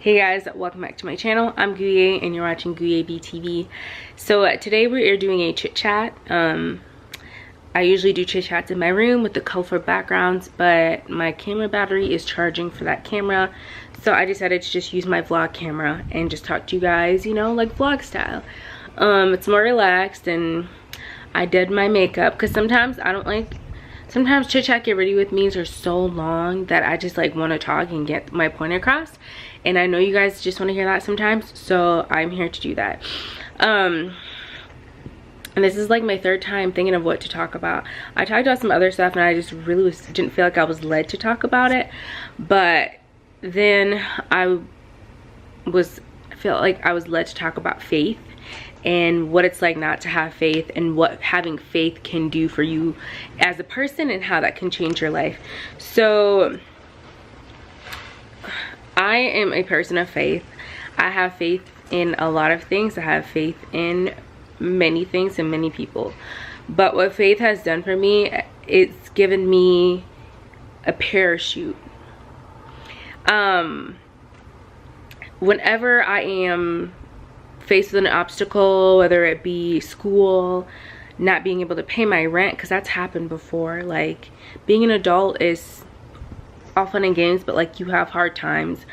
Hey guys, welcome back to my channel. I'm Guye and you're watching Guye B TV. So today we are doing a chit chat. I usually do chit chats in my room with the colorful backgrounds, but my camera battery is charging for that camera. So I decided to just use my vlog camera and just talk to you guys, you know, like vlog style. It's more relaxed, and I did my makeup because sometimes sometimes chit chat get ready with me's are so long that I just like want to talk and get my point across. And I know you guys just want to hear that sometimes, so I'm here to do that. And this is like my third time thinking of what to talk about. I talked about some other stuff and I just really didn't feel like I was led to talk about it. But then I felt like I was led to talk about faith and what it's like not to have faith, and what having faith can do for you as a person and how that can change your life. So I am a person of faith. I have faith in a lot of things. I have faith in many things and many people. But what faith has done for me, it's given me a parachute. Whenever I am faced with an obstacle, whether it be school, not being able to pay my rent, because that's happened before. Like, being an adult is all fun and games, but like you have hard times.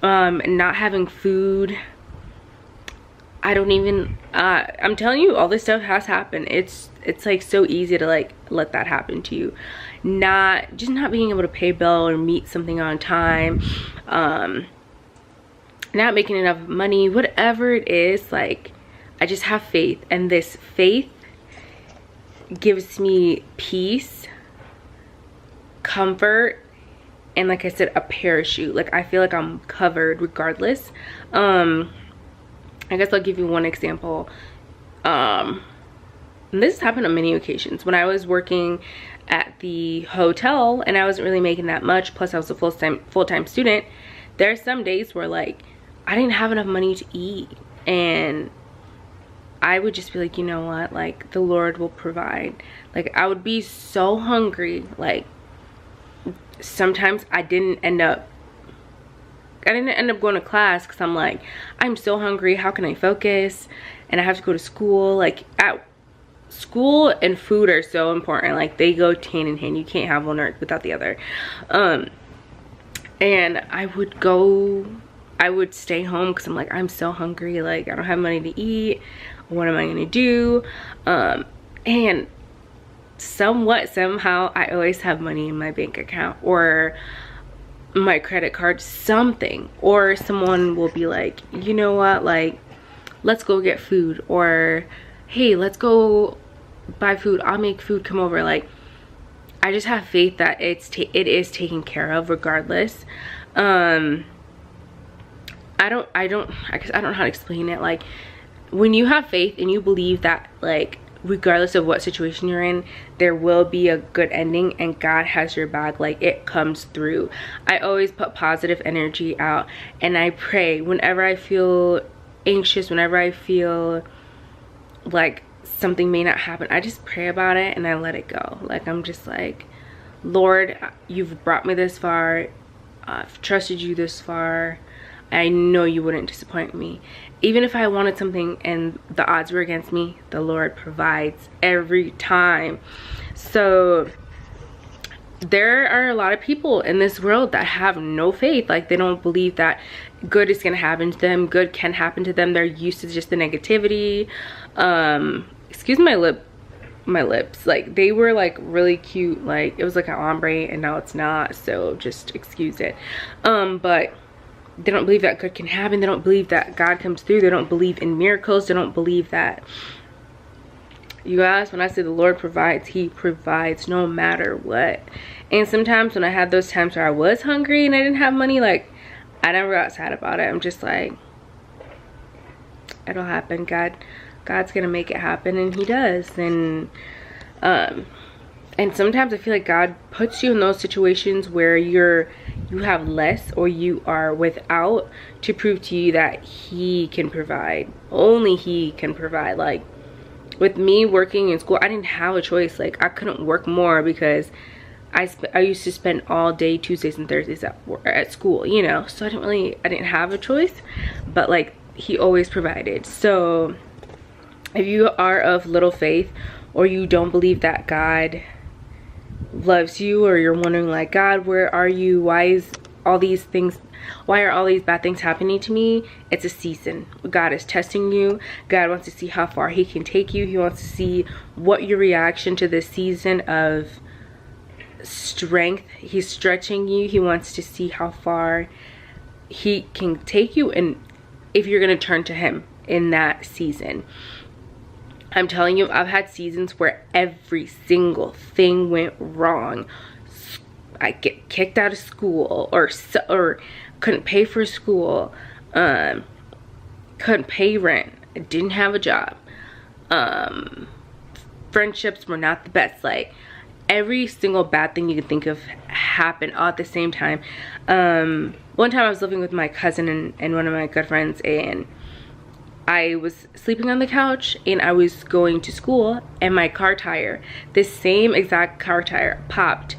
Not having food, I don't even I'm telling you, all this stuff has happened. It's like so easy to like let that happen to you. Not being able to pay a bill or meet something on time, not making enough money, whatever it is. Like, I just have faith, and this faith gives me peace, comfort, and like I said, a parachute. Like, I feel like I'm covered regardless. I guess I'll give you one example. And this has happened on many occasions. When I was working at the hotel and I wasn't really making that much, plus I was a full-time student, there's some days where like I didn't have enough money to eat, and I would just be like, you know what, like the Lord will provide. Like, I would be so hungry. Like, sometimes I didn't end up going to class because I'm like, I'm so hungry, how can I focus? And I have to go to school. Like, at school and food are so important. Like, they go hand in hand. You can't have one without the other. And I would stay home because I'm like, I'm so hungry, like I don't have money to eat, what am I gonna do? And somehow I always have money in my bank account or my credit card, something. Or someone will be like, you know what, like let's go get food, or hey, let's go buy food, I'll make food, come over. Like, I just have faith that it is taken care of regardless. I guess I don't know how to explain it. Like, when you have faith and you believe that, like, regardless of what situation you're in, there will be a good ending and God has your back, like it comes through. I always put positive energy out, and I pray whenever I feel anxious, whenever I feel like something may not happen, I just pray about it and I let it go. Like, I'm just like, Lord, you've brought me this far, I've trusted you this far, I know you wouldn't disappoint me. Even if I wanted something and the odds were against me, the Lord provides every time. So there are a lot of people in this world that have no faith. Like, they don't believe that good is gonna happen to them, good can happen to them. They're used to just the negativity. Excuse my lips, like they were like really cute, like it was like an ombre and now it's not, so just excuse it. But they don't believe that good can happen. They don't believe that God comes through. They don't believe in miracles. They don't believe that, you guys, when I say the Lord provides, he provides no matter what. And sometimes when I had those times where I was hungry and I didn't have money, like, I never got sad about it. I'm just like, it'll happen. God's gonna make it happen, and he does. And sometimes I feel like God puts you in those situations where you have less or you are without, to prove to you that he can provide. Only he can provide. Like, with me working in school, I didn't have a choice. Like, I couldn't work more because I used to spend all day Tuesdays and Thursdays at school, you know, so I didn't have a choice, but like he always provided. So if you are of little faith, or you don't believe that God loves you, or you're wondering like, God, where are you? Why are all these bad things happening to me? It's a season. God is testing you. God wants to see how far he can take you. He wants to see what your reaction to this season of strength. He's stretching you. He wants to see how far he can take you, and if you're going to turn to him in that season. I'm telling you, I've had seasons where every single thing went wrong. I get kicked out of school, or couldn't pay for school, couldn't pay rent, didn't have a job, friendships were not the best. Like, every single bad thing you can think of happened all at the same time. One time I was living with my cousin and one of my good friends, and I was sleeping on the couch, and I was going to school, and my car tire, this same exact car tire, popped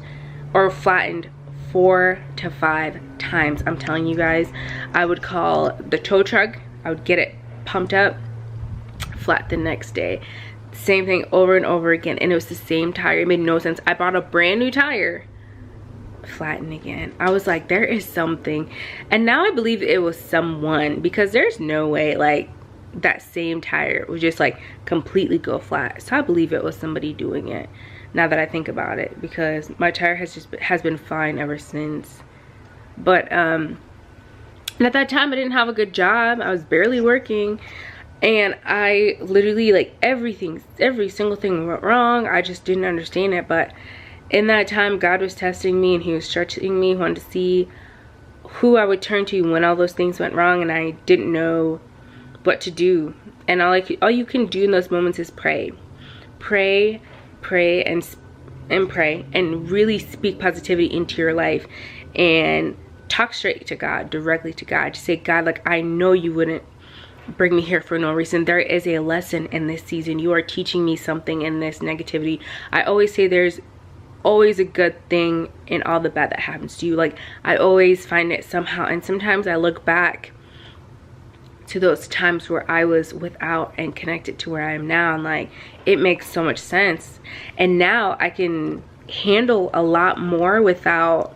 or flattened 4 to 5 times. I'm telling you guys, I would call the tow truck, I would get it pumped up, flat the next day. Same thing over and over again, and it was the same tire. It made no sense. I bought a brand new tire, flattened again. I was like, there is something. And now I believe it was someone, because there's no way like that same tire would just like completely go flat. So I believe it was somebody doing it, now that I think about it, because my tire has been fine ever since. But at that time I didn't have a good job. I was barely working, and I literally, like, every single thing went wrong. I just didn't understand it. But in that time, God was testing me, and he was stretching me. He wanted to see who I would turn to when all those things went wrong, and I didn't know what to do. And all you can do in those moments is pray and pray, and really speak positivity into your life, and talk straight to God, directly to God. Just say, God, like, I know you wouldn't bring me here for no reason. There is a lesson in this season. You are teaching me something in this negativity. I always say there's always a good thing in all the bad that happens to you. Like, I always find it somehow. And sometimes I look back to those times where I was without and connected to where I am now, and like, it makes so much sense. And now I can handle a lot more without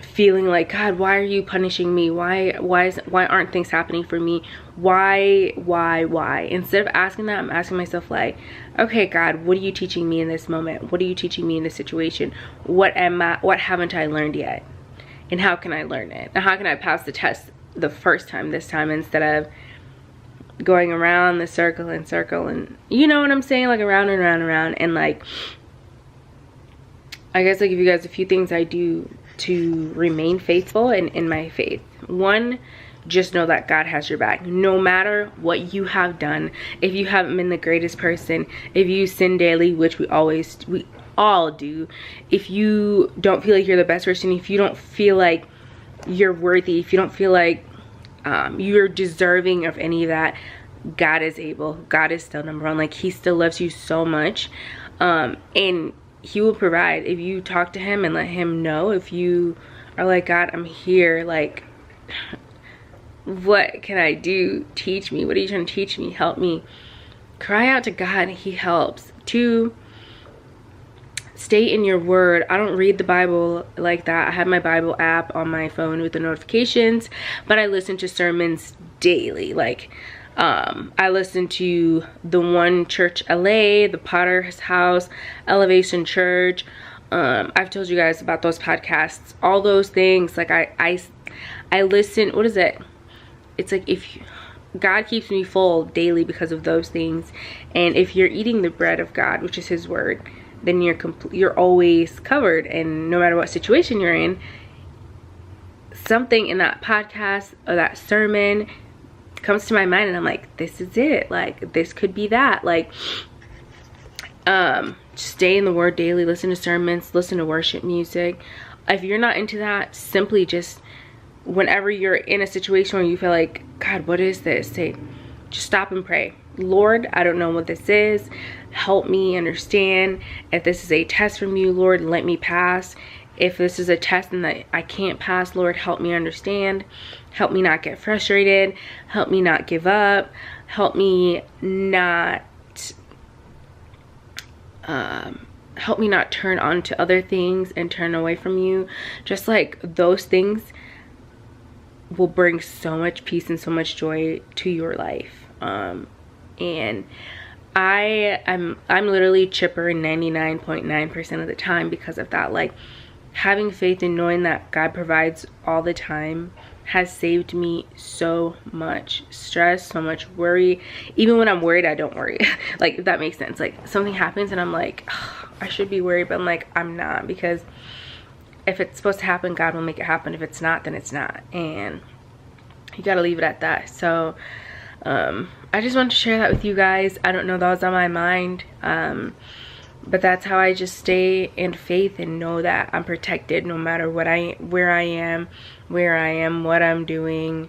feeling like, God, why are you punishing me? Why aren't things happening for me? Why? Instead of asking that, I'm asking myself like, okay, God, what are you teaching me in this moment? What are you teaching me in this situation? What haven't I learned yet? And how can I learn it? And how can I pass the test the first time, this time, instead of going around the circle and circle, and you know what I'm saying, like around and around and around. And like, I guess I give you guys a few things I do to remain faithful in my faith. One, just know that God has your back no matter what you have done. If you haven't been the greatest person, if you sin daily, which we all do, if you don't feel like you're the best person, if you don't feel like you're worthy, if you don't feel like you're deserving of any of that, God is able. God is still number one. Like, he still loves you so much, and he will provide if you talk to him and let him know. If you are like, God, I'm here, like, what can I do? Teach me. What are you trying to teach me? Help me. Cry out to God, he helps. 2, stay in your word. I don't read the Bible like that. I have my Bible app on my phone with the notifications, but I listen to sermons daily. Like, I listen to the One Church LA, the Potter's House, Elevation Church. I've told you guys about those podcasts, all those things. Like, I listen. What is it? It's like, if God keeps me full daily because of those things. And if you're eating the bread of God, which is his word, then you're always covered. And no matter what situation you're in, something in that podcast or that sermon comes to my mind, and I'm like, this is it. Like, this could be that. Like, stay in the word daily, listen to sermons, listen to worship music. If you're not into that, simply just, whenever you're in a situation where you feel like, God, what is this? Just stop and pray. Lord, I don't know what this is. Help me understand. If this is a test from you, Lord, let me pass. If this is a test and that I can't pass, Lord, help me understand. Help me not get frustrated. Help me not give up. Help me not turn on to other things and turn away from you. Just like those things will bring so much peace and so much joy to your life. And I'm literally chipper 99.9% of the time because of that. Like, having faith and knowing that God provides all the time has saved me so much stress, so much worry. Even when I'm worried, I don't worry. Like, if that makes sense. Like, something happens and I'm like, oh, I should be worried, but I'm like, I'm not, because if it's supposed to happen, God will make it happen. If it's not, then it's not, and you gotta leave it at that. So I just wanted to share that with you guys. I don't know, that was on my mind, but that's how I just stay in faith and know that I'm protected no matter where I am, what I'm doing,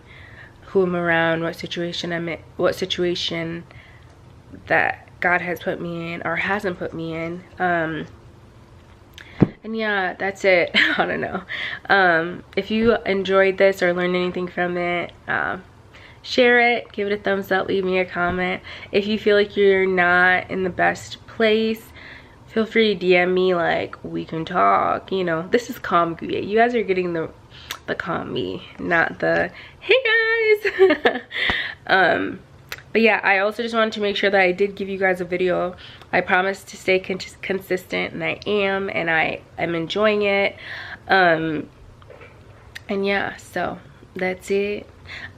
who I'm around, what situation I'm in, what situation that God has put me in or hasn't put me in. And yeah, that's it. I don't know. If you enjoyed this or learned anything from it, share it, give it a thumbs up, leave me a comment. If you feel like you're not in the best place, feel free to DM me, like, we can talk. You know, this is calm Guye. You guys are getting the calm me, not the hey guys. But yeah, I also just wanted to make sure that I did give you guys a video. I promised to stay consistent, and I am, and I am enjoying it. And yeah, so that's it.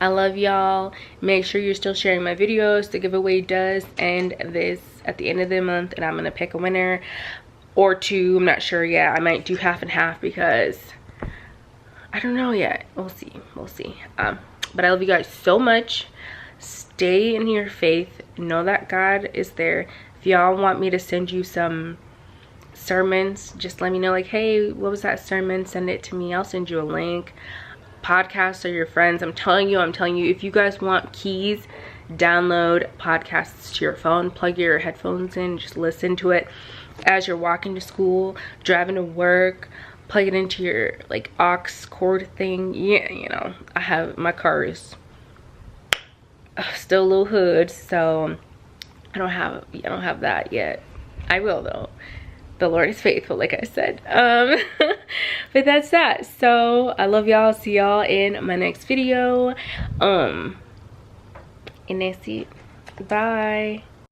I love y'all. Make sure you're still sharing my videos. The giveaway does end this at the end of the month, and I'm gonna pick a winner or two. I'm not sure yet. I might do half and half because I don't know yet. We'll see. But I love you guys so much. Stay in your faith. Know that God is there. If y'all want me to send you some sermons, just let me know, like, hey, what was that sermon? Send it to me. I'll send you a link. Podcasts are your friends. I'm telling you, if you guys want keys, download podcasts to your phone, plug your headphones in, just listen to it as you're walking to school, driving to work, plug it into your like aux cord thing. Yeah, you know, I have, my car is still a little hood, so I don't have that yet. I will though. The Lord is faithful, like I said. But that's that. So I love y'all. See y'all in my next video. And that's it. Bye.